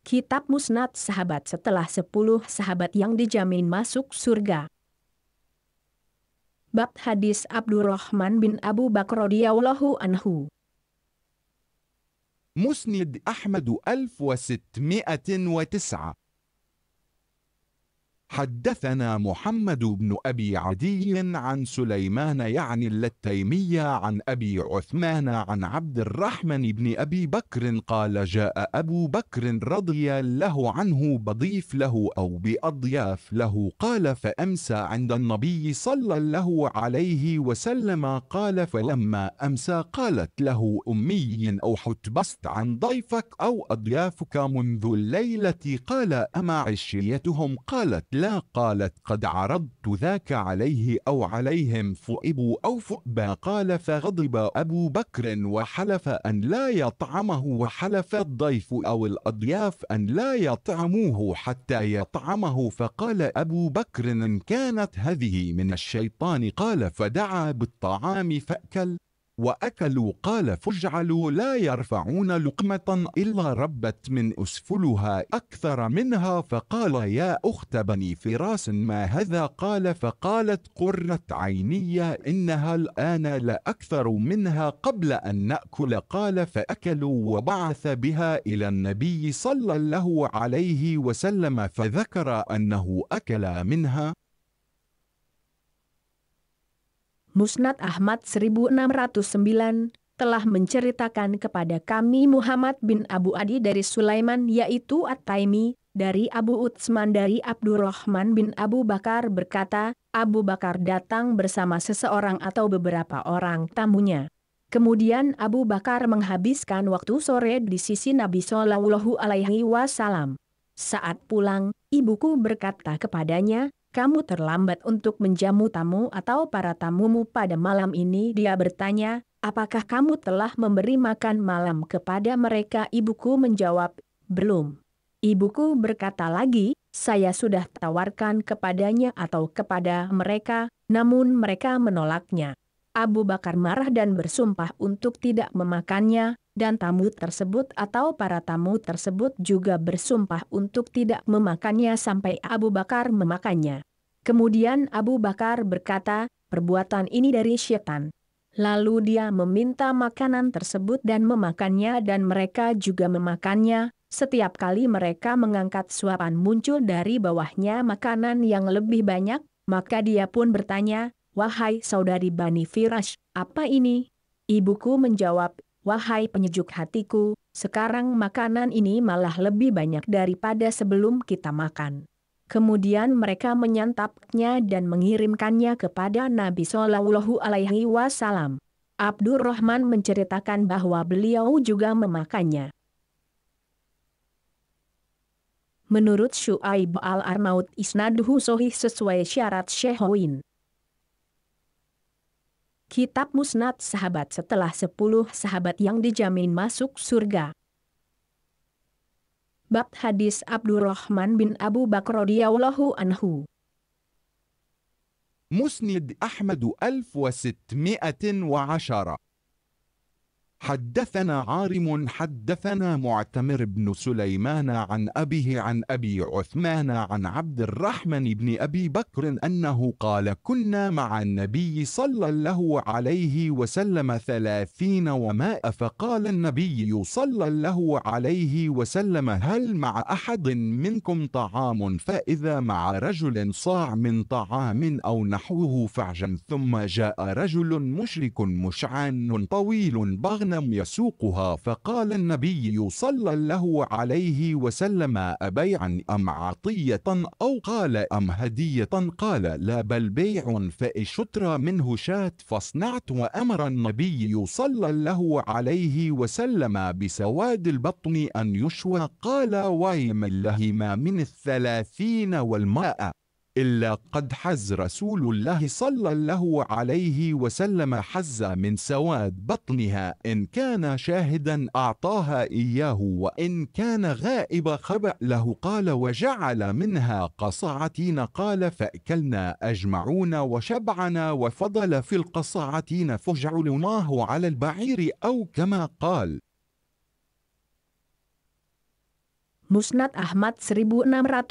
Kitab Musnad Sahabat setelah 10 sahabat yang dijamin masuk surga. Bab hadis Abdurrahman bin Abu Bakar radhiyallahu anhu. مسند أحمد 1609. حدثنا محمد بن أبي عدي عن سليمان يعني التيمي عن أبي عثمان عن عبد الرحمن بن أبي بكر قال جاء أبو بكر رضي الله عنه بضيف له أو بأضياف له قال فأمسى عند النبي صلى الله عليه وسلم قال فلما أمسى قالت له أمي أو حتبست عن ضيفك أو أضيافك منذ الليلة قال أما عشيتهم قالت لا قالت قد عرضت ذاك عليه أو عليهم فؤبوا أو فؤبا قال فغضب أبو بكر وحلف أن لا يطعمه وحلف الضيف أو الأضياف أن لا يطعموه حتى يطعمه فقال أبو بكر إن كانت هذه من الشيطان قال فدعا بالطعام فأكل وأكلوا قال فاجعلوا لا يرفعون لقمة إلا ربت من أسفلها أكثر منها فقال يا أخت بني فراس ما هذا قال فقالت قرت عيني إنها الآن لأكثر منها قبل أن نأكل قال فأكلوا وبعث بها إلى النبي صلى الله عليه وسلم فذكر أنه أكل منها. Musnad Ahmad 1609 telah menceritakan kepada kami Muhammad bin Abu Adi dari Sulaiman yaitu At-Taimi, dari Abu Utsman dari Abdurrahman bin Abu Bakar berkata, Abu Bakar datang bersama seseorang atau beberapa orang tamunya. Kemudian Abu Bakar menghabiskan waktu sore di sisi Nabi Shallallahu Alaihi Wasallam. Saat pulang, ibuku berkata kepadanya, kamu terlambat untuk menjamu tamu atau para tamumu pada malam ini. Dia bertanya, apakah kamu telah memberi makan malam kepada mereka? Ibuku menjawab, belum. Ibuku berkata lagi, saya sudah tawarkan kepadanya atau kepada mereka, namun mereka menolaknya. Abu Bakar marah dan bersumpah untuk tidak memakannya, dan tamu tersebut atau para tamu tersebut juga bersumpah untuk tidak memakannya sampai Abu Bakar memakannya. Kemudian Abu Bakar berkata, perbuatan ini dari syaitan. Lalu dia meminta makanan tersebut dan memakannya dan mereka juga memakannya. Setiap kali mereka mengangkat suapan muncul dari bawahnya makanan yang lebih banyak, maka dia pun bertanya, wahai saudari Bani Firash, apa ini? Ibuku menjawab, wahai penyejuk hatiku, sekarang makanan ini malah lebih banyak daripada sebelum kita makan. Kemudian mereka menyantapnya dan mengirimkannya kepada Nabi Shallallahu Alaihi Wasallam. Abdurrahman menceritakan bahwa beliau juga memakannya. Menurut Syu'aib al-Arnaud isnaduhu sahih sesuai syarat Syekhoin. Kitab Musnad Sahabat setelah 10 sahabat yang dijamin masuk surga. Bab hadis Abdurrahman bin Abu Bakar radhiyallahu anhu. مسند أحمد 1610. حدثنا عارم حدثنا معتمر بن سليمان عن أبيه عن أبي عثمان عن عبد الرحمن بن أبي بكر أنه قال كنا مع النبي صلى الله عليه وسلم 30 وماء فقال النبي صلى الله عليه وسلم هل مع أحد منكم طعام فإذا مع رجل صاع من طعام أو نحوه فعجا ثم جاء رجل مشرك مشعان طويل بغن يسوقها فقال النبي صلى الله عليه وسلم أبيعا أم عطية أو قال أم هدية قال لا بل بيع فإشترى منه شاة فاصنعت وأمر النبي صلى الله عليه وسلم بسواد البطن أن يشوى قال وايم الله ما من 30 والماء إلا قد حز رسول الله صلى الله عليه وسلم حز من سواد بطنها إن كان شاهدا أعطاها إياه وإن كان غائب خبأ له قال وجعل منها قصعتين قال فأكلنا أجمعون وشبعنا وفضل في القصعتين فجعلناه على البعير أو كما قال. Musnad Ahmad 1610,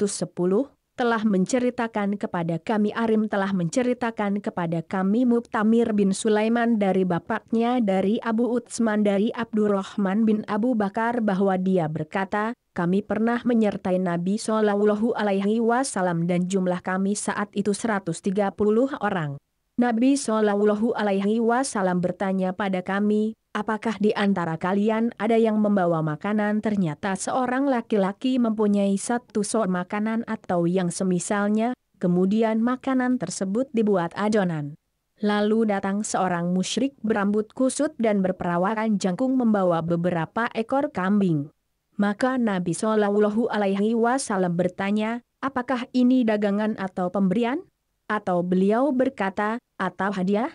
telah menceritakan kepada kami Arim telah menceritakan kepada kami Muktamir bin Sulaiman dari bapaknya dari Abu Utsman dari Abdurrahman bin Abu Bakar bahwa dia berkata, kami pernah menyertai Nabi Shallallahu Alaihi Wasallam dan jumlah kami saat itu 130 orang. Nabi Shallallahu Alaihi Wasallam bertanya pada kami, apakah di antara kalian ada yang membawa makanan? Ternyata seorang laki-laki mempunyai satu sok makanan atau yang semisalnya, kemudian makanan tersebut dibuat adonan. Lalu datang seorang musyrik berambut kusut dan berperawakan jangkung membawa beberapa ekor kambing. Maka Nabi Shallallahu Alaihi Wasallam bertanya, apakah ini dagangan atau pemberian? Atau beliau berkata, atau hadiah?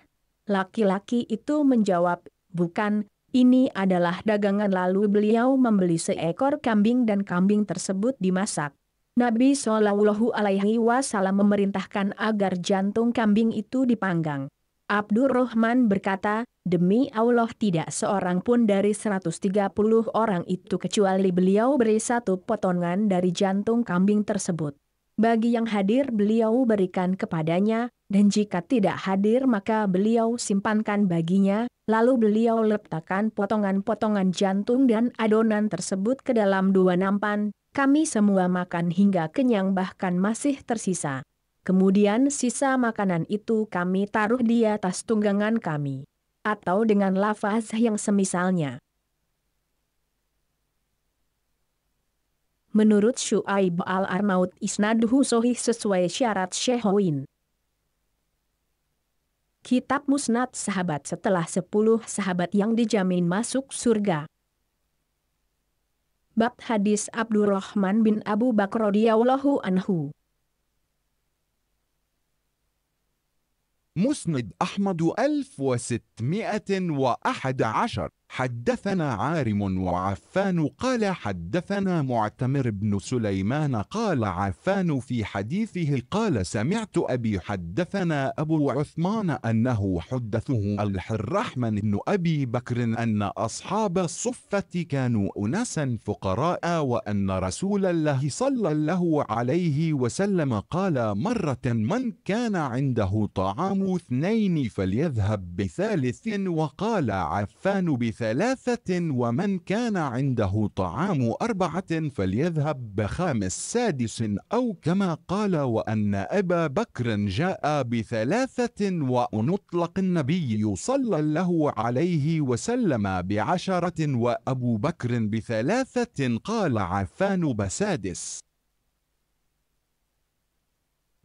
Laki-laki itu menjawab, bukan, ini adalah dagangan. Lalu beliau membeli seekor kambing dan kambing tersebut dimasak. Nabi Shallallahu Alaihi Wasallam memerintahkan agar jantung kambing itu dipanggang. Abdurrahman berkata, demi Allah tidak seorang pun dari 130 orang itu kecuali beliau beri satu potongan dari jantung kambing tersebut. Bagi yang hadir beliau berikan kepadanya, dan jika tidak hadir maka beliau simpankan baginya, lalu beliau letakkan potongan-potongan jantung dan adonan tersebut ke dalam 2 nampan, kami semua makan hingga kenyang bahkan masih tersisa. Kemudian sisa makanan itu kami taruh di atas tunggangan kami. Atau dengan lafaz yang semisalnya. Menurut Syu'aib al-Arnaud isnaduhu sahih sesuai syarat Syekhoin. Kitab Musnad Sahabat setelah 10 sahabat yang dijamin masuk surga. Bab hadis Abdurrahman bin Abu Bakar radhiyallahu anhu. مسند أحمد 1611. حدثنا عارم وعفان قال حدثنا معتمر بن سليمان قال عفان في حديثه قال سمعت أبي حدثنا أبو عثمان أنه حدثه الرحمن بن أبي بكر أن أصحاب الصفة كانوا أناسا فقراء وأن رسول الله صلى الله عليه وسلم قال مرة من كان عنده طعام 2 فليذهب ب3 وقال عفان ب3 ومن كان عنده طعام 4 فليذهب ب5 6 أو كما قال وأن أبا بكر جاء ب3 ونطلق النبي صلى الله عليه وسلم ب10 وأبو بكر ب3 قال عفان ب6.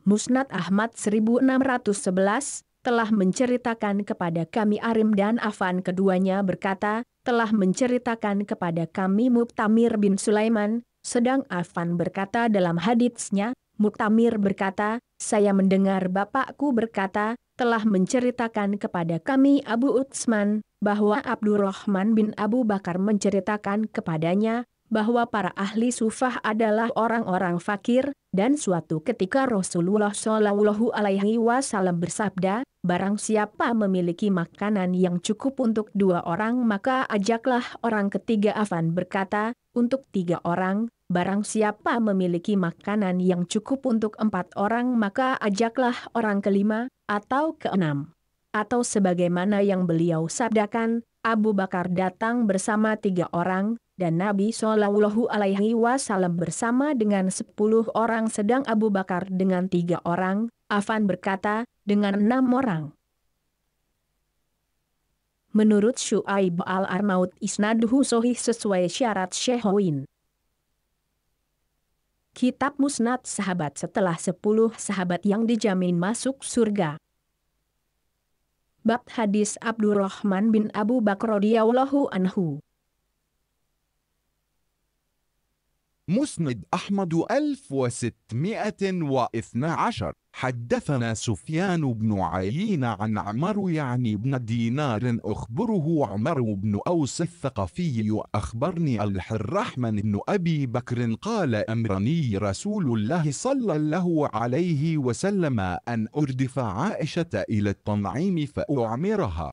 Musnad Ahmad 1611 telah menceritakan kepada kami Arim dan Affan keduanya berkata, telah menceritakan kepada kami Muktamir bin Sulaiman, sedang Affan berkata dalam haditsnya, Muktamir berkata, saya mendengar bapakku berkata, telah menceritakan kepada kami Abu Utsman, bahwa Abdurrahman bin Abu Bakar menceritakan kepadanya, bahwa para ahli sufah adalah orang-orang fakir, dan suatu ketika Rasulullah Shallallahu Alaihi Wasallam bersabda, barang siapa memiliki makanan yang cukup untuk 2 orang maka ajaklah orang ketiga. Affan berkata, untuk 3 orang, barang siapa memiliki makanan yang cukup untuk 4 orang maka ajaklah orang kelima, atau keenam. Atau sebagaimana yang beliau sabdakan, Abu Bakar datang bersama 3 orang, dan Nabi Shallallahu Alaihi Wasallam bersama dengan 10 orang sedang Abu Bakar dengan 3 orang, Affan berkata, dengan 6 orang. Menurut Syu'aib al-Arnaud isnaduhu sahih sesuai syarat Syekhoin. Kitab Musnad Sahabat setelah 10 sahabat yang dijamin masuk surga. Bab hadis Abdurrahman bin Abu Bakar radhiyallahu anhu. مسند أحمد 1612. حدثنا سفيان بن عيين عن عمرو يعني بن دينار أخبره عمر بن أوس الثقفي أخبرني الرحمن بن أبي بكر قال أمرني رسول الله صلى الله عليه وسلم أن أردف عائشة إلى التنعيم فأعمرها.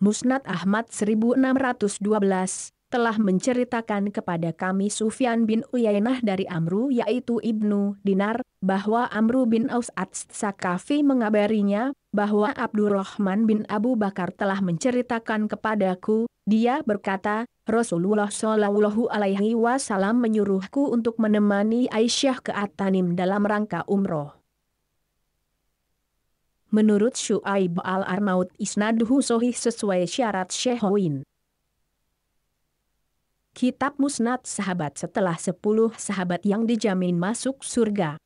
Musnad Ahmad 1612 telah menceritakan kepada kami Sufyan bin Uyainah dari Amru yaitu Ibnu Dinar, bahwa Amru bin Aus Ats-Sakafi mengabarinya, bahwa Abdurrahman bin Abu Bakar telah menceritakan kepadaku, dia berkata, Rasulullah Shallallahu Alaihi Wasallam menyuruhku untuk menemani Aisyah ke At-Tanim dalam rangka umroh. Menurut Syu'aib al-Arnaud isnaduhu sahih sesuai syarat Syekhuin. Kitab Musnad Sahabat setelah 10 sahabat yang dijamin masuk surga.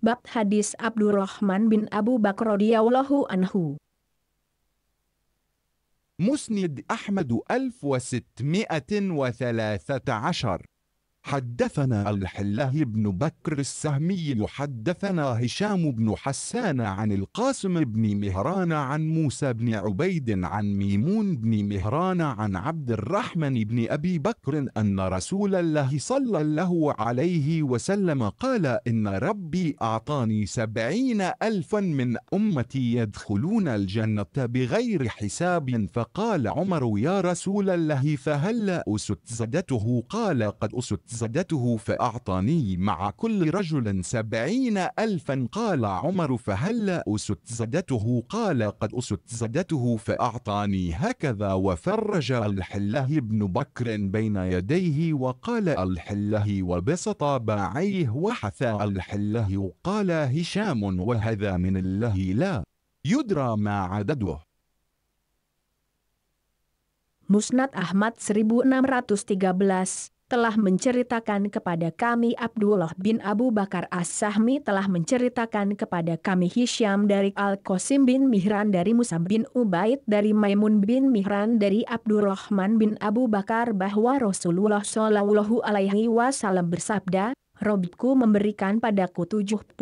Bab hadis Abdurrahman bin Abu Bakar radhiyallahu anhu. مسند أحمد 1613. حدثنا الحلاه بن بكر السهمي حدثنا هشام بن حسان عن القاسم بن مهران عن موسى بن عبيد عن ميمون بن مهران عن عبد الرحمن بن أبي بكر أن رسول الله صلى الله عليه وسلم قال إن ربي أعطاني 70,000 من أمتي يدخلون الجنة بغير حساب. فقال عمر يا رسول الله فهل أستزدته؟ قال قد أستزدته فأعطاني مع كل رجل 70,000. قال عمر فهل أستزدته؟ قال قد أستزدته فأعطاني هكذا. وفرج الحلاه بن بكر بين يديه وقال الحلاه وبسط باعيه وحثى الحلاه. قال هشام وهذا من الله لا يدرى ما عدده. Musnad Ahmad 1613 telah menceritakan kepada kami Abdullah bin Abu Bakar As-Sahmi telah menceritakan kepada kami Hisyam dari Al-Qasim bin Mihran dari Musa bin Ubaid dari Maimun bin Mihran dari Abdurrahman bin Abu Bakar bahwa Rasulullah Shallallahu Alaihi Wasallam bersabda, Robku memberikan padaku 70.000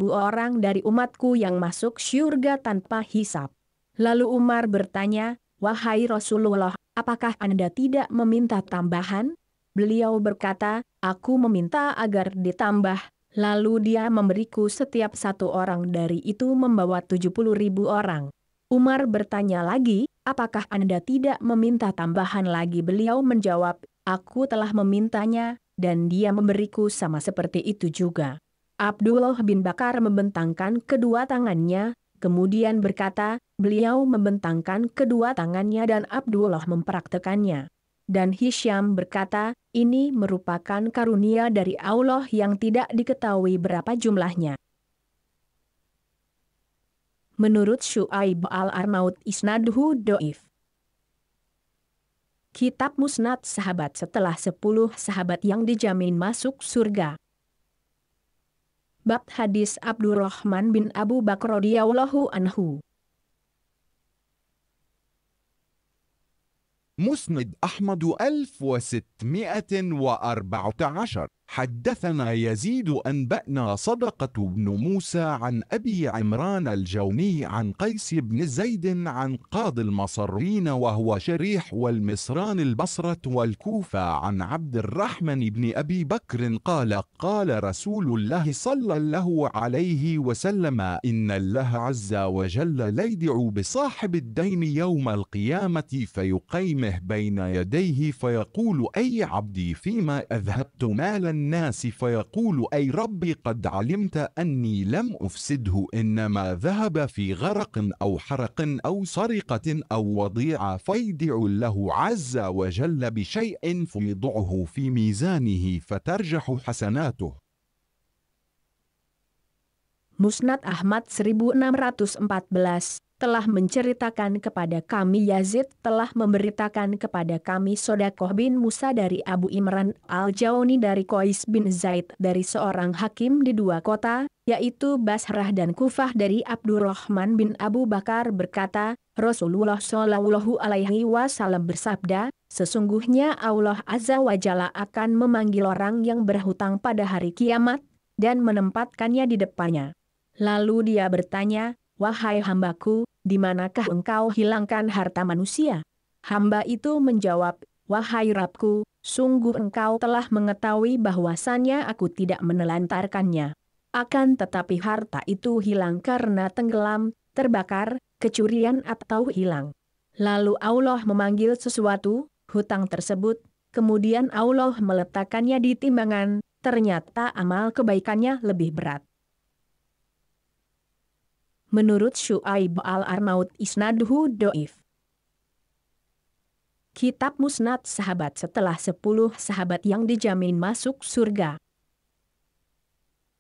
orang dari umatku yang masuk syurga tanpa hisab. Lalu Umar bertanya, wahai Rasulullah, apakah Anda tidak meminta tambahan? Beliau berkata, aku meminta agar ditambah. Lalu dia memberiku setiap satu orang dari itu membawa 70.000 orang. Umar bertanya lagi, apakah Anda tidak meminta tambahan lagi? Beliau menjawab, aku telah memintanya, dan dia memberiku sama seperti itu juga. Abdullah bin Bakar membentangkan kedua tangannya, kemudian berkata, beliau membentangkan kedua tangannya dan Abdullah mempraktekannya. Dan Hisyam berkata, ini merupakan karunia dari Allah yang tidak diketahui berapa jumlahnya. Menurut Syu'aib al-Arnaud isnaduhu do'if. Kitab Musnad Sahabat setelah 10 sahabat yang dijamin masuk surga. Bab hadis Abdurrahman bin Abu Bakar radhiyallahu anhu. مسند أحمد 1614. حدثنا يزيد أنبأنا صدقة بن موسى عن أبي عمران الجوني عن قيس بن زيد عن قاضي المصرين وهو شريح والمصران البصرة والكوفة عن عبد الرحمن بن أبي بكر قال قال رسول الله صلى الله عليه وسلم إن الله عز وجل ليدعو بصاحب الدين يوم القيامة فيقيمه بين يديه فيقول أي عبدي فيما أذهبت مال الناس فيقول أي ربي قد علمت أني لم أفسده إنما ذهب في غرق أو حرق أو سرقة أو وضيعة فيدع له عز وجل بشيء فيضعه في ميزانه فترجح حسناته. Musnad Ahmad 1614 telah menceritakan kepada kami Yazid telah memberitakan kepada kami Sodakoh bin Musa dari Abu Imran al-Jauni dari Qais bin Zaid dari seorang hakim di dua kota, yaitu Basrah dan Kufah dari Abdurrahman bin Abu Bakar berkata, Rasulullah Shallallahu Alaihi Wasallam bersabda, sesungguhnya Allah Azza wa Jalla akan memanggil orang yang berhutang pada hari kiamat, dan menempatkannya di depannya. Lalu dia bertanya, wahai hambaku, di manakah engkau hilangkan harta manusia? Hamba itu menjawab, wahai Rabbku, sungguh engkau telah mengetahui bahwasannya aku tidak menelantarkannya. Akan tetapi harta itu hilang karena tenggelam, terbakar, kecurian atau hilang. Lalu Allah memanggil sesuatu, hutang tersebut, kemudian Allah meletakkannya di timbangan, ternyata amal kebaikannya lebih berat. Menurut Syu'aib al-Arnaud isnaduhu do'if. Kitab Musnad Sahabat setelah 10 sahabat yang dijamin masuk surga.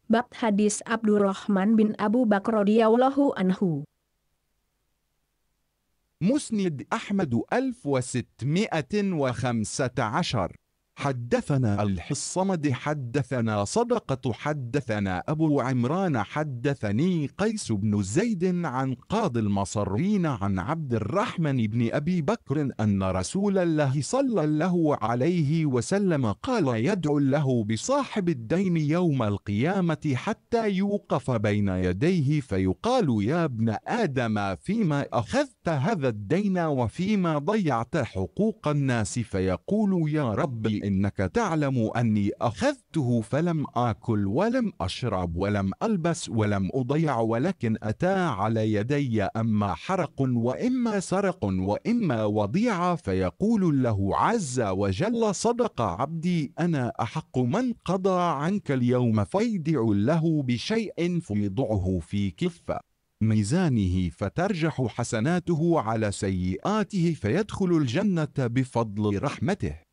Bab hadis Abdurrahman bin Abu Bakr radhiyallahu anhu. مسند أحمد 1615. حدثنا الحصمد حدثنا صدقة حدثنا أبو عمران حدثني قيس بن زيد عن قاضي المصرين عن عبد الرحمن بن أبي بكر أن رسول الله صلى الله عليه وسلم قال يدعو له بصاحب الدين يوم القيامة حتى يوقف بين يديه فيقال يا ابن آدم فيما أخذت هذا الدين وفيما ضيعت حقوق الناس فيقول يا ربي إنك تعلم أني أخذته فلم آكل ولم أشرب ولم ألبس ولم أضيع ولكن أتى على يدي أما حرق وإما سرق وإما وضيعة فيقول له عز وجل صدق عبدي أنا أحق من قضى عنك اليوم فيدع له بشيء فيضعه في كفة ميزانه فترجح حسناته على سيئاته فيدخل الجنة بفضل رحمته.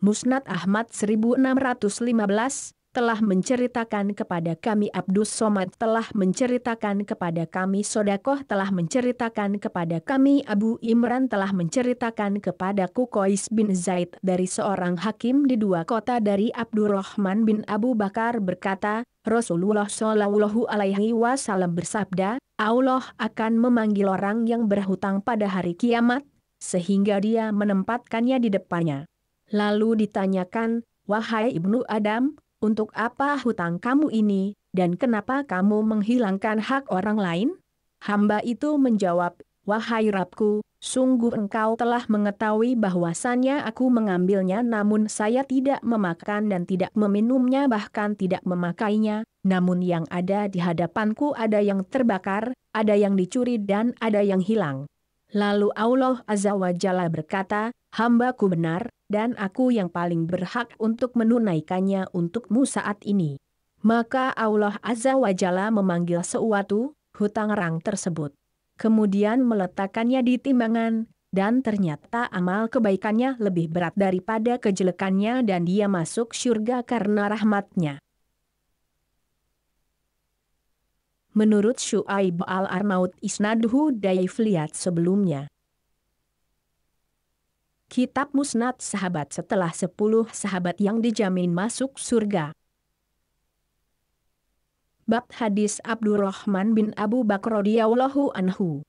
Musnad Ahmad 1615 telah menceritakan kepada kami Abdus Somad telah menceritakan kepada kami Sodakoh telah menceritakan kepada kami Abu Imran telah menceritakan kepadaku Qais bin Zaid dari seorang hakim di 2 kota dari Abdurrahman bin Abu Bakar berkata, Rasulullah Shallallahu Alaihi Wasallam bersabda, Allah akan memanggil orang yang berhutang pada hari kiamat, sehingga dia menempatkannya di depannya. Lalu ditanyakan, wahai Ibnu Adam, untuk apa hutang kamu ini, dan kenapa kamu menghilangkan hak orang lain? Hamba itu menjawab, wahai Rabbku, sungguh engkau telah mengetahui bahwasannya aku mengambilnya namun saya tidak memakan dan tidak meminumnya bahkan tidak memakainya, namun yang ada di hadapanku ada yang terbakar, ada yang dicuri dan ada yang hilang. Lalu Allah Azza wa Jalla berkata, hambaku benar, dan aku yang paling berhak untuk menunaikannya untukmu saat ini. Maka Allah Azza wa Jalla memanggil suatu hutang orang tersebut. Kemudian meletakkannya di timbangan, dan ternyata amal kebaikannya lebih berat daripada kejelekannya dan dia masuk syurga karena rahmatnya. Menurut Syu'aib al-Arnaud isnaduhu daif lihat sebelumnya. Kitab Musnad Sahabat setelah 10 sahabat yang dijamin masuk surga. Bab hadis Abdurrahman bin Abu Bakr radhiyallahu anhu.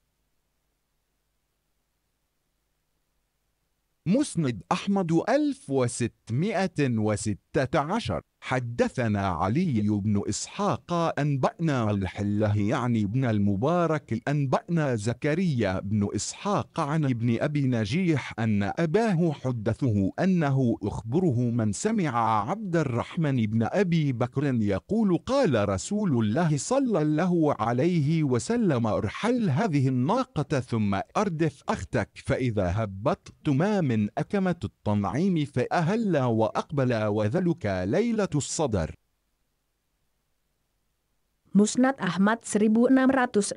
مسند أحمد 1616. حدثنا علي بن إسحاق أنبأنا الحله يعني ابن المبارك أنبأنا زكريا بن إسحاق عن ابن أبي نجيح أن أباه حدثه أنه أخبره من سمع عبد الرحمن بن أبي بكر يقول قال رسول الله صلى الله عليه وسلم ارحل هذه الناقة ثم أردف أختك فإذا هبطتما من أكمة التنعيم فأهل وأقبل وذلك ليلة الصدر. Musnad Ahmad 1616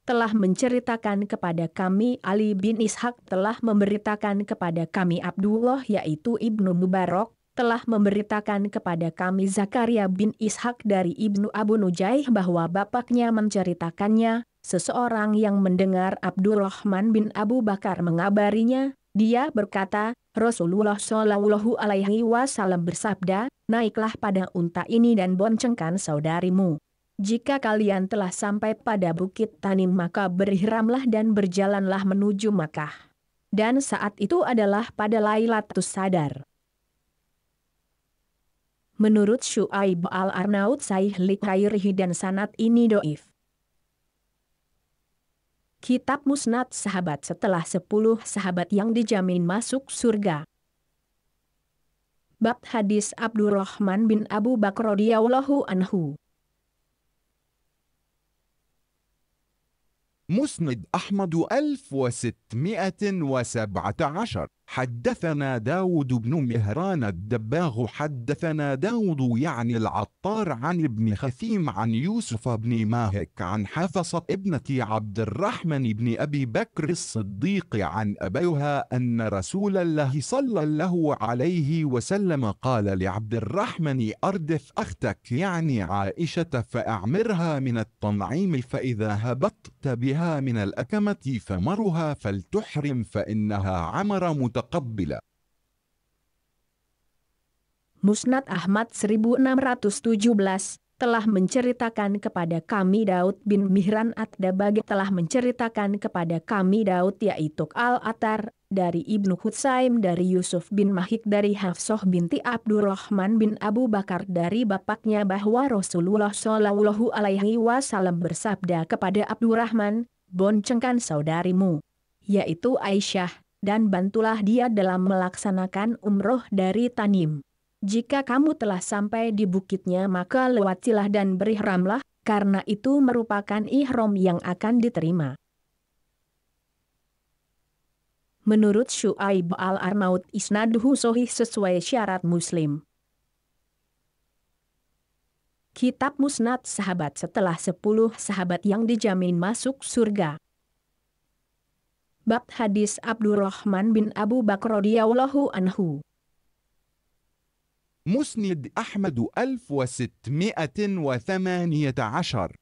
telah menceritakan kepada kami Ali bin Ishaq telah memberitakan kepada kami Abdullah yaitu Ibnu Mubarak telah memberitakan kepada kami Zakaria bin Ishaq dari Ibnu Abu Nujaih bahwa bapaknya menceritakannya, seseorang yang mendengar Abdurrahman bin Abu Bakar mengabarinya, dia berkata, Rasulullah Shallallahu Alaihi Wasallam bersabda, naiklah pada unta ini dan boncengkan saudarimu. Jika kalian telah sampai pada Bukit Tanim maka berihramlah dan berjalanlah menuju Makkah. Dan saat itu adalah pada Lailatul Sadar. Menurut Syu'aib al-Arnaud Sahih li ghairihi dan sanad ini doif. Kitab Musnad Sahabat setelah 10 sahabat yang dijamin masuk surga. Bab hadis Abdurrahman bin Abu Bakr radhiyallahu anhu. مسند أحمد 1617. حدثنا داود بن مهران الدباغ حدثنا داود يعني العطار عن ابن خثيم عن يوسف بن ماهك عن حفصة ابنة عبد الرحمن بن أبي بكر الصديق عن أبيها أن رسول الله صلى الله عليه وسلم قال لعبد الرحمن أردف أختك يعني عائشة فأعمرها من التنعيم فإذا هبطت بها من الأكمة فمرها فلتحرم فإنها عمر متقبلة. Musnad Ahmad 1617 telah menceritakan kepada kami Daud bin Mihran At-Dabagi telah menceritakan kepada kami Daud yaitu Al-Atar dari Ibnu Hutsaim dari Yusuf bin Mahik dari Hafsah binti Abdurrahman bin Abu Bakar dari bapaknya bahwa Rasulullah Shallallahu Alaihi Wasallam bersabda kepada Abdurrahman, boncengkan saudarimu, yaitu Aisyah, dan bantulah dia dalam melaksanakan umroh dari Tanim. Jika kamu telah sampai di bukitnya maka lewatilah dan berihramlah, karena itu merupakan ihram yang akan diterima. Menurut Syu'aib al-Arnaud isnaduhu sahih sesuai syarat Muslim. Kitab Musnad Sahabat setelah 10 sahabat yang dijamin masuk surga. Bab hadis Abdurrahman bin Abu Bakar radhiyallahu anhu. مسند أحمد 1618.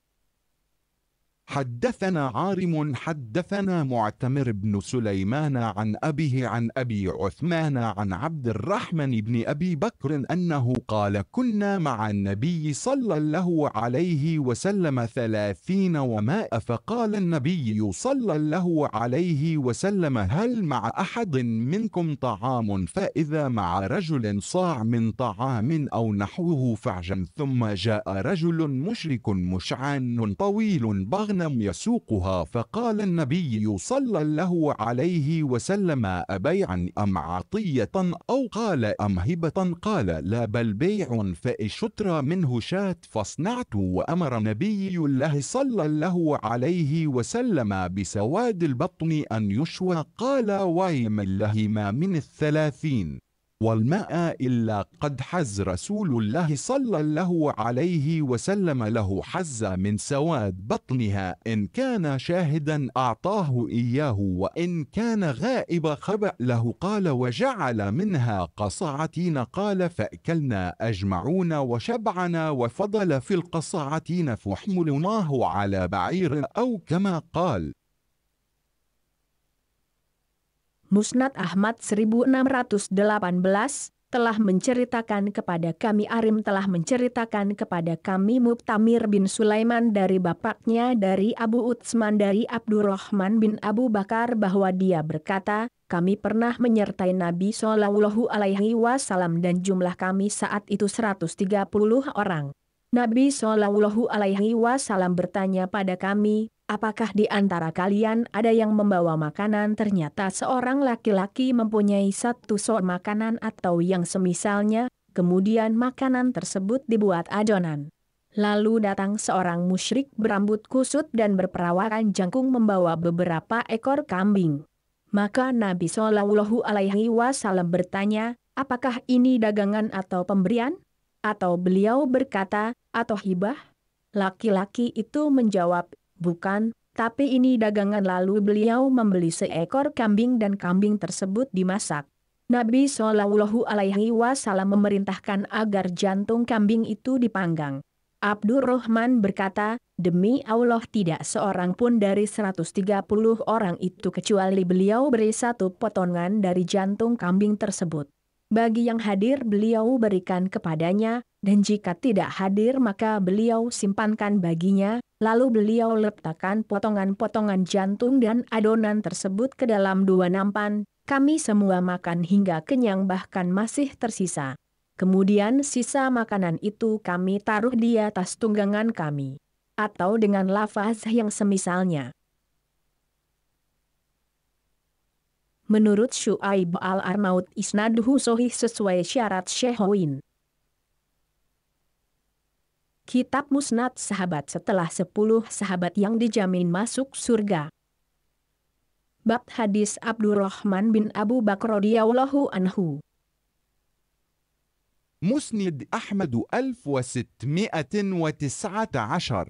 حدثنا عارم حدثنا معتمر بن سليمان عن أبيه عن أبي عثمان عن عبد الرحمن بن أبي بكر أنه قال كنا مع النبي صلى الله عليه وسلم 30 وماء فقال النبي صلى الله عليه وسلم هل مع أحد منكم طعام فإذا مع رجل صاع من طعام أو نحوه فعجا ثم جاء رجل مشرك مشعان طويل بغن يسوقها فقال النبي صلى الله عليه وسلم أبيعا أم عطية أو قال أم هبة قال لا بل بيع فإشترى منه شاة فاصنعت وأمر نبي الله صلى الله عليه وسلم بسواد البطن أن يشوى قال ويم الله ما من 30 والماء إلا قد حز رسول الله صلى الله عليه وسلم له حز من سواد بطنها إن كان شاهدا أعطاه إياه وإن كان غائب خبأ له قال وجعل منها قصعتين قال فأكلنا أجمعون وشبعنا وفضل في القصعتين فحملناه على بعير أو كما قال. Musnad Ahmad 1618 telah menceritakan kepada kami Arim telah menceritakan kepada kami Muktamir bin Sulaiman dari bapaknya dari Abu Utsman dari Abdurrahman bin Abu Bakar bahwa dia berkata, kami pernah menyertai Nabi Shallallahu Alaihi Wasallam dan jumlah kami saat itu 130 orang. Nabi Shallallahu Alaihi Wasallam bertanya pada kami, apakah di antara kalian ada yang membawa makanan? Ternyata seorang laki-laki mempunyai satu sok makanan atau yang semisalnya, kemudian makanan tersebut dibuat adonan. Lalu datang seorang musyrik berambut kusut dan berperawakan jangkung membawa beberapa ekor kambing. Maka Nabi Shallallahu Alaihi Wasallam bertanya, apakah ini dagangan atau pemberian? Atau beliau berkata, atau hibah? Laki-laki itu menjawab, bukan, tapi ini dagangan. Lalu beliau membeli seekor kambing dan kambing tersebut dimasak. Nabi Shallallahu Alaihi Wasallam memerintahkan agar jantung kambing itu dipanggang. Abdurrahman berkata, demi Allah tidak seorang pun dari 130 orang itu kecuali beliau beri satu potongan dari jantung kambing tersebut. Bagi yang hadir beliau berikan kepadanya, dan jika tidak hadir maka beliau simpankan baginya, lalu beliau letakkan potongan-potongan jantung dan adonan tersebut ke dalam 2 nampan, kami semua makan hingga kenyang bahkan masih tersisa. Kemudian sisa makanan itu kami taruh di atas tunggangan kami. Atau dengan lafaz yang semisalnya. Menurut Syu'aib al-Arnaud isnaduhu sahih sesuai syarat Syekh Win. Kitab Musnad Sahabat setelah 10 sahabat yang dijamin masuk surga. Bab hadis Abdurrahman bin Abu Bakr radhiyallahu anhu. مسند أحمد 1619.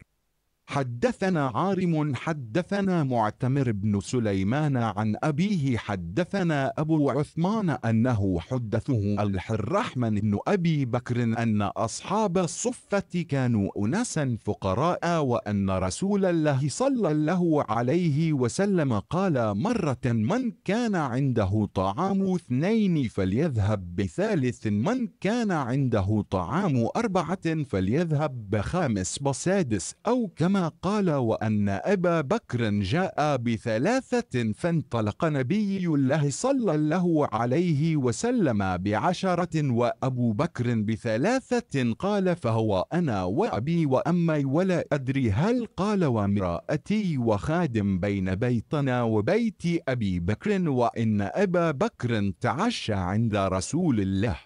حدثنا عارم حدثنا معتمر بن سليمان عن أبيه حدثنا أبو عثمان أنه حدثه الرحمن بن أبي بكر أن أصحاب الصفة كانوا أناسا فقراء وأن رسول الله صلى الله عليه وسلم قال مرة من كان عنده طعام 2 فليذهب ب3 من كان عنده طعام 4 فليذهب ب5 بسادس أو كما قال وأن أبا بكر جاء ب3 فانطلق نبي الله صلى الله عليه وسلم ب10 وأبو بكر ب3 قال فهو أنا وأبي وأمي ولا أدري هل قال وامرأتي وخادم بين بيتنا وبيت أبي بكر وإن أبا بكر تعشى عند رسول الله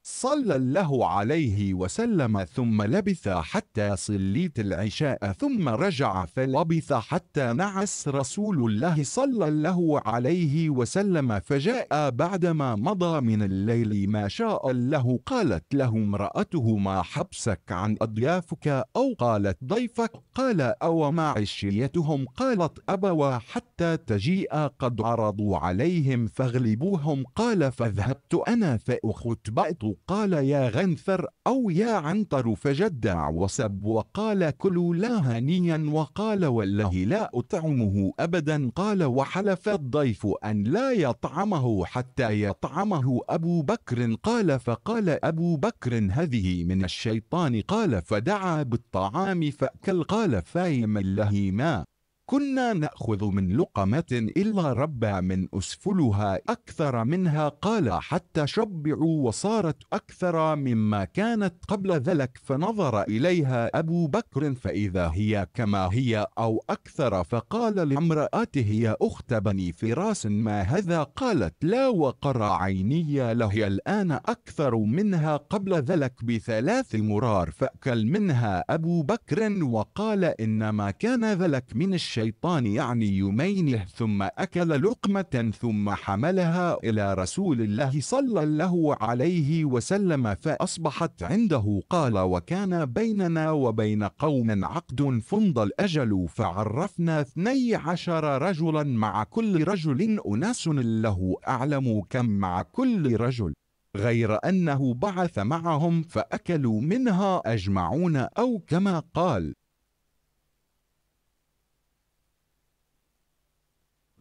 صلى الله عليه وسلم ثم لبث حتى صليت العشاء ثم رجع فلبث حتى نعس رسول الله صلى الله عليه وسلم فجاء بعدما مضى من الليل ما شاء الله قالت له امرأته ما حبسك عن أضيافك أو قالت ضيفك قال أو ما عشيتهم قالت أبوا حتى تجيء قد عرضوا عليهم فاغلبوهم قال فذهبت أنا فأخطبأت قال يا غنثر أو يا عنتر فجدع وسب وقال كلوا لا هنيا وقال والله لا أطعمه أبدا قال وحلف الضيف أن لا يطعمه حتى يطعمه أبو بكر قال فقال أبو بكر هذه من الشيطان قال فدعا بالطعام فأكل قال فايم الله ما كنا نأخذ من لقمة إلا ربى من أسفلها أكثر منها قال حتى شبعوا وصارت أكثر مما كانت قبل ذلك فنظر إليها أبو بكر فإذا هي كما هي أو أكثر فقال لامرأته يا أخت بني فراس ما هذا قالت لا وقر عيني له الآن أكثر منها قبل ذلك ب3 مرار فأكل منها أبو بكر وقال إنما كان ذلك من الشيطان يعني يمينه ثم أكل لقمة ثم حملها إلى رسول الله صلى الله عليه وسلم فأصبحت عنده قال وكان بيننا وبين قوم عقد فمض الأجل فعرفنا 12 رجلا مع كل رجل أناس له أعلم كم مع كل رجل غير أنه بعث معهم فأكلوا منها أجمعون أو كما قال.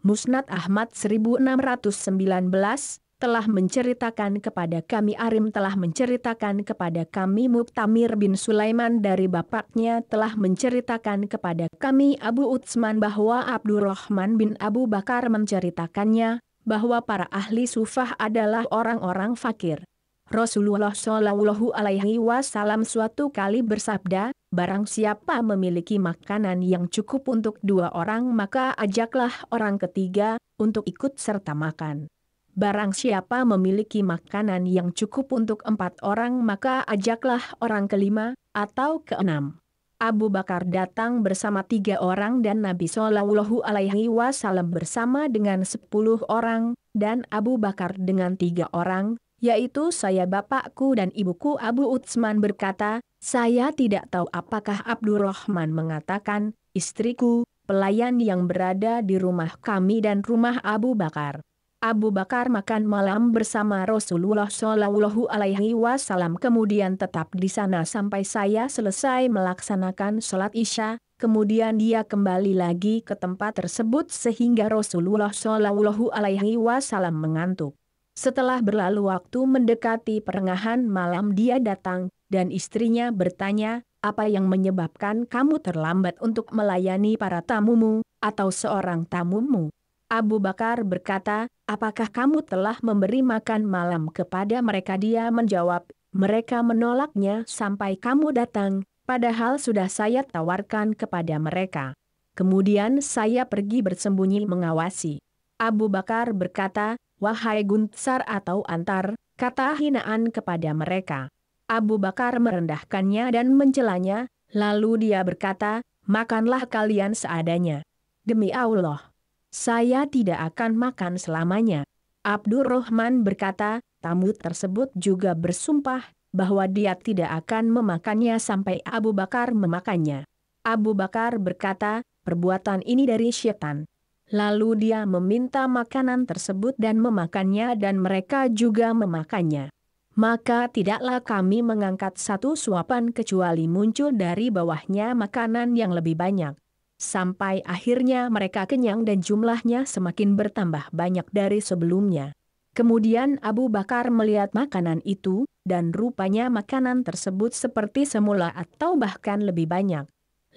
Musnad Ahmad 1619 telah menceritakan kepada kami Arim telah menceritakan kepada kami Muktamir bin Sulaiman dari bapaknya telah menceritakan kepada kami Abu Utsman bahwa Abdurrahman bin Abu Bakar menceritakannya bahwa para ahli sufah adalah orang-orang fakir. Rasulullah Shallallahu Alaihi Wasallam suatu kali bersabda, barang siapa memiliki makanan yang cukup untuk 2 orang maka ajaklah orang ketiga untuk ikut serta makan. Barang siapa memiliki makanan yang cukup untuk 4 orang maka ajaklah orang kelima atau keenam. Abu Bakar datang bersama 3 orang dan Nabi Shallallahu Alaihi Wasallam bersama dengan 10 orang dan Abu Bakar dengan 3 orang. Yaitu saya bapakku dan ibuku. Abu Utsman berkata, saya tidak tahu apakah Abdurrahman mengatakan, istriku, pelayan yang berada di rumah kami dan rumah Abu Bakar. Abu Bakar makan malam bersama Rasulullah Shallallahu Alaihi Wasallam kemudian tetap di sana sampai saya selesai melaksanakan sholat Isya, kemudian dia kembali lagi ke tempat tersebut sehingga Rasulullah Shallallahu Alaihi Wasallam mengantuk. Setelah berlalu waktu mendekati pertengahan malam dia datang, dan istrinya bertanya, apa yang menyebabkan kamu terlambat untuk melayani para tamumu, atau seorang tamumu? Abu Bakar berkata, apakah kamu telah memberi makan malam kepada mereka? Dia menjawab, mereka menolaknya sampai kamu datang, padahal sudah saya tawarkan kepada mereka. Kemudian saya pergi bersembunyi mengawasi. Abu Bakar berkata, wahai Guntsar atau Antar, kata hinaan kepada mereka. Abu Bakar merendahkannya dan mencelanya, Lalu dia berkata, makanlah kalian seadanya. Demi Allah, saya tidak akan makan selamanya. Abdurrahman berkata, tamu tersebut juga bersumpah bahwa dia tidak akan memakannya sampai Abu Bakar memakannya. Abu Bakar berkata, perbuatan ini dari syaitan. Lalu dia meminta makanan tersebut dan memakannya dan mereka juga memakannya. Maka tidaklah kami mengangkat satu suapan kecuali muncul dari bawahnya makanan yang lebih banyak. Sampai akhirnya mereka kenyang dan jumlahnya semakin bertambah banyak dari sebelumnya. Kemudian Abu Bakar melihat makanan itu, dan rupanya makanan tersebut seperti semula atau bahkan lebih banyak.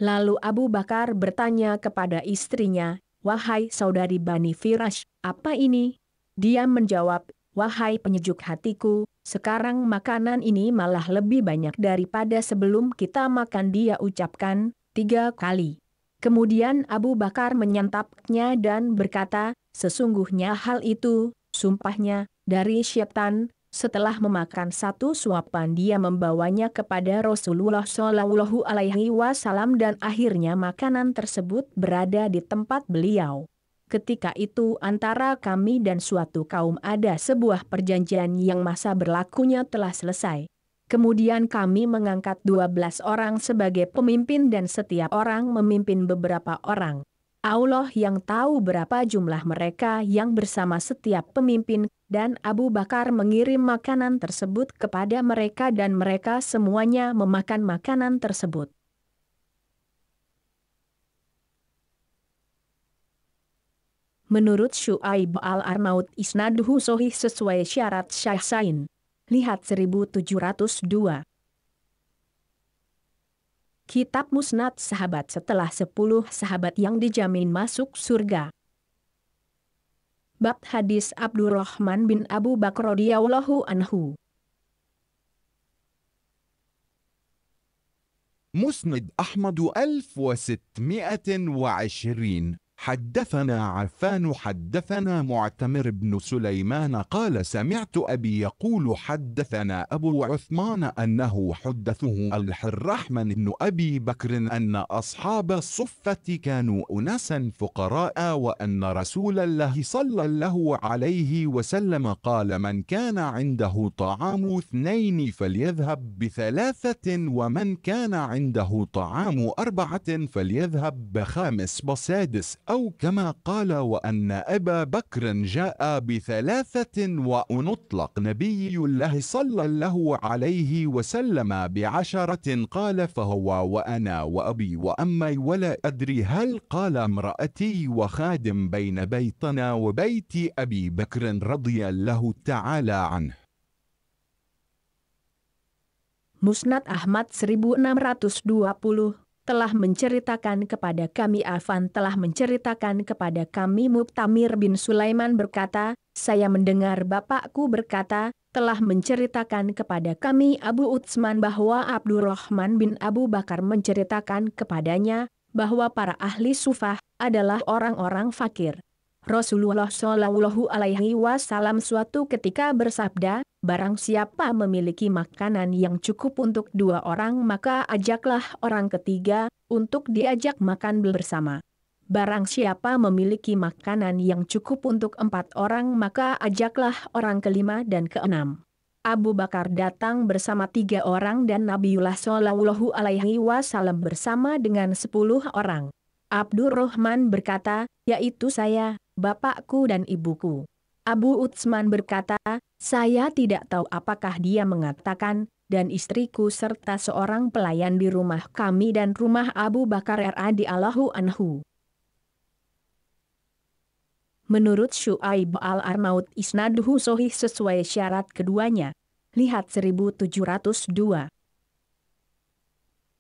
Lalu Abu Bakar bertanya kepada istrinya, wahai saudari Bani Firash, apa ini? Dia menjawab, wahai penyejuk hatiku, sekarang makanan ini malah lebih banyak daripada sebelum kita makan. Dia ucapkan 3 kali. Kemudian Abu Bakar menyantapnya dan berkata, sesungguhnya hal itu, sumpahnya, dari syaitan. Setelah memakan satu suapan dia membawanya kepada Rasulullah Shallallahu Alaihi Wasallam dan akhirnya makanan tersebut berada di tempat beliau. Ketika itu antara kami dan suatu kaum ada sebuah perjanjian yang masa berlakunya telah selesai. Kemudian kami mengangkat 12 orang sebagai pemimpin dan setiap orang memimpin beberapa orang. Allah yang tahu berapa jumlah mereka yang bersama setiap pemimpin, dan Abu Bakar mengirim makanan tersebut kepada mereka dan mereka semuanya memakan makanan tersebut. Menurut Syu'aib al-Arnaud isnaduhu sahih sesuai syarat Syekh Sain. Lihat 1702. Kitab Musnad Sahabat setelah 10 sahabat yang dijamin masuk surga. Bab hadis Abdurrahman bin Abu Bakar radhiyallahu anhu. مسند أحمد 1620 حدثنا عفان حدثنا معتمر بن سليمان قال سمعت أبي يقول حدثنا أبو عثمان أنه حدثه الرحمن بن أبي بكر أن أصحاب الصفة كانوا أناسا فقراء وأن رسول الله صلى الله عليه وسلم قال من كان عنده طعام 2 فليذهب ب3 ومن كان عنده طعام 4 فليذهب ب5 بسادس أو كما قال وأن أبا بكر جاء ب3 ونطلق نبي الله صلى الله عليه وسلم ب10 قال فهو وأنا وأبي وأمي ولا أدري هل قال امرأتي وخادم بين بيتنا وبيت أبي بكر رضي الله تعالى عنه. Musnad Ahmad 1620 telah menceritakan kepada kami Affan telah menceritakan kepada kami Mu'tamir bin Sulaiman berkata, saya mendengar bapakku berkata, telah menceritakan kepada kami Abu Utsman bahwa Abdurrahman bin Abu Bakar menceritakan kepadanya, bahwa para ahli sufah adalah orang-orang fakir. Rasulullah Shallallahu Alaihi Wasallam suatu ketika bersabda, barang siapa memiliki makanan yang cukup untuk 2 orang maka ajaklah orang ketiga, untuk diajak makan bersama. Barang siapa memiliki makanan yang cukup untuk 4 orang maka ajaklah orang kelima dan keenam. Abu Bakar datang bersama 3 orang dan Nabiullah Shallallahu Alaihi Wasallam bersama dengan 10 orang. Abdurrahman berkata, yaitu saya, bapakku dan ibuku. Abu Utsman berkata, saya tidak tahu apakah dia mengatakan, dan istriku serta seorang pelayan di rumah kami dan rumah Abu Bakar radhiyallahu anhu. Menurut Syu'aib al-Arnaud isnaduhu sahih sesuai syarat keduanya. Lihat 1702.